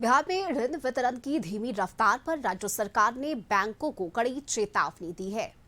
बिहार में ऋण वितरण की धीमी रफ्तार पर राज्य सरकार ने बैंकों को कड़ी चेतावनी दी है।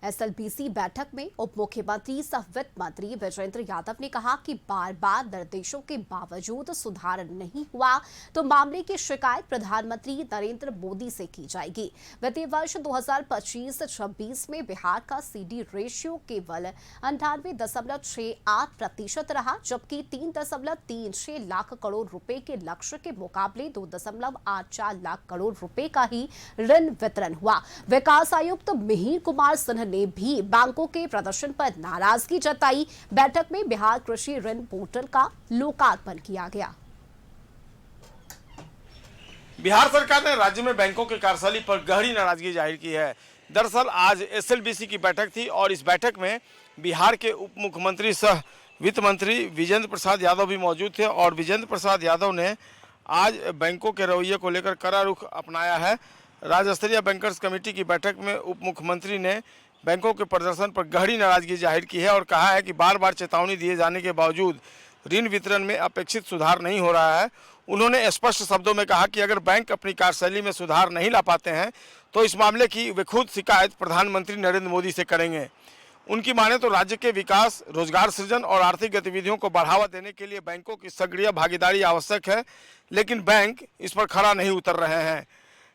एसएलबीसी बैठक में उप मुख्यमंत्री सह वित्त मंत्री विजेंद्र यादव ने कहा कि बार बार निर्देशों के बावजूद सुधार नहीं हुआ तो मामले की शिकायत प्रधानमंत्री नरेंद्र मोदी से की जाएगी। वित्तीय वर्ष 2025-26 में बिहार का सीडी रेशियो केवल 98.68% रहा, जबकि 3.36 लाख करोड़ रुपए के लक्ष्य के मुकाबले 2.84 लाख करोड़ रुपए का ही ऋण वितरण हुआ। विकास आयुक्त मिहिर कुमार सिन्हा ने भी बैंकों के प्रदर्शन पर नाराजगी जताई। बैठक में बिहार कृषि ऋण पोर्टल का लोकार्पण किया गया। बिहार सरकार ने राज्य में बैंकों की कार्यशैली पर गहरी नाराजगी जाहिर की है। दरअसल आज एसएलबीसी की बैठक थी और इस बैठक में बिहार के उप मुख्यमंत्री सह वित्त मंत्री विजेंद्र प्रसाद यादव भी मौजूद थे और विजेंद्र प्रसाद यादव ने आज बैंकों के रवैये को लेकर कड़ा रुख अपनाया है। राज्य स्तरीय बैंकर्स कमेटी की बैठक में उप मुख्यमंत्री ने बैंकों के प्रदर्शन पर गहरी नाराजगी जाहिर की है और कहा है कि बार बार चेतावनी दिए जाने के बावजूद ऋण वितरण में अपेक्षित सुधार नहीं हो रहा है। उन्होंने स्पष्ट शब्दों में कहा कि अगर बैंक अपनी कार्यशैली में सुधार नहीं ला पाते हैं तो इस मामले की वे खुद शिकायत प्रधानमंत्री नरेंद्र मोदी से करेंगे। उनकी माने तो राज्य के विकास, रोजगार सृजन और आर्थिक गतिविधियों को बढ़ावा देने के लिए बैंकों की सक्रिय भागीदारी आवश्यक है, लेकिन बैंक इस पर खरा नहीं उतर रहे हैं।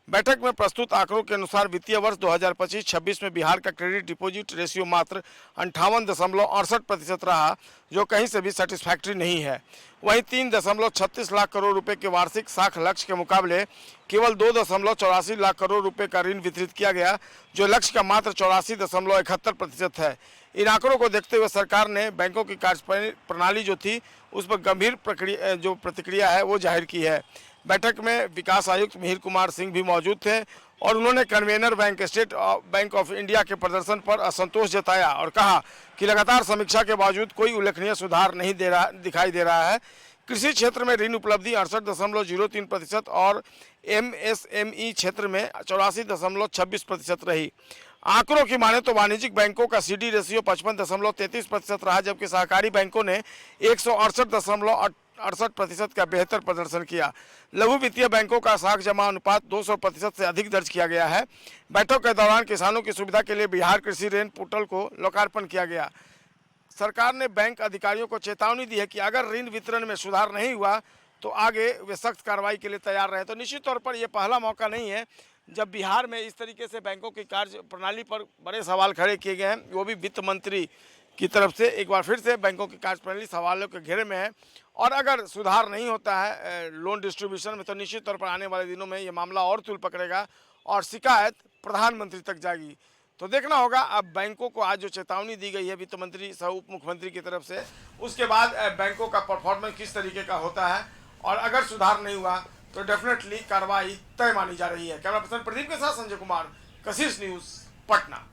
बैठक में प्रस्तुत आंकड़ों के अनुसार वित्तीय वर्ष 2025-26 में बिहार का क्रेडिट डिपॉजिट रेशियो मात्र 58.68% रहा, जो कहीं से भी सेटिस्फैक्ट्री नहीं है। वहीं 3.36 लाख करोड़ रुपए के वार्षिक साख लक्ष्य के मुकाबले केवल 2.84 लाख करोड़ रुपए का ऋण वितरित किया गया, जो लक्ष्य का मात्र 84.71% है। इन आंकड़ों को देखते हुए सरकार ने बैंकों की कार्य प्रणाली जो थी उस पर गंभीर प्रतिक्रिया है वो जाहिर की है। बैठक में विकास आयुक्त मिहिर कुमार सिंह भी मौजूद थे और उन्होंने convener bank state bank of India के प्रदर्शन पर असंतोष जताया और कहा कि लगातार समीक्षा के बावजूद कोई उल्लेखनीय सुधार नहीं दिखाई दे रहा है। कृषि क्षेत्र में ऋण उपलब्धि 68.03% और एमएसएमई क्षेत्र में 84.26% रही। आंकड़ों की माने तो वाणिज्यिक बैंकों का सीडी रेशियो 55.33% रहा, जबकि सहकारी बैंकों ने 168.68% का बेहतर प्रदर्शन किया। लघु वित्तीय बैंकों का साख जमा अनुपात 200% से अधिक दर्ज किया गया है। बैठक के दौरान किसानों की सुविधा के लिए बिहार कृषि ऋण पोर्टल को लोकार्पण किया गया। सरकार ने बैंक अधिकारियों को चेतावनी दी है कि अगर ऋण वितरण में सुधार नहीं हुआ तो आगे वे सख्त कार्रवाई के लिए तैयार रहे। तो निश्चित तौर पर यह पहला मौका नहीं है जब बिहार में इस तरीके से बैंकों की कार्य प्रणाली पर बड़े सवाल खड़े किए गए हैं, वो भी वित्त मंत्री की तरफ से। एक बार फिर से बैंकों की कार्य प्रणाली सवालों के घेरे में है और अगर सुधार नहीं होता है लोन डिस्ट्रीब्यूशन में तो निश्चित तौर पर आने वाले दिनों में ये मामला और तूल पकड़ेगा और शिकायत प्रधानमंत्री तक जाएगी। तो देखना होगा अब बैंकों को आज जो चेतावनी दी गई है वित्त मंत्री सह उप मुख्यमंत्री की तरफ से, उसके बाद बैंकों का परफॉर्मेंस किस तरीके का होता है और अगर सुधार नहीं हुआ तो डेफिनेटली कार्रवाई तय मानी जा रही है। कैमरा पर्सन प्रदीप के साथ संजय कुमार, कशिश न्यूज़, पटना।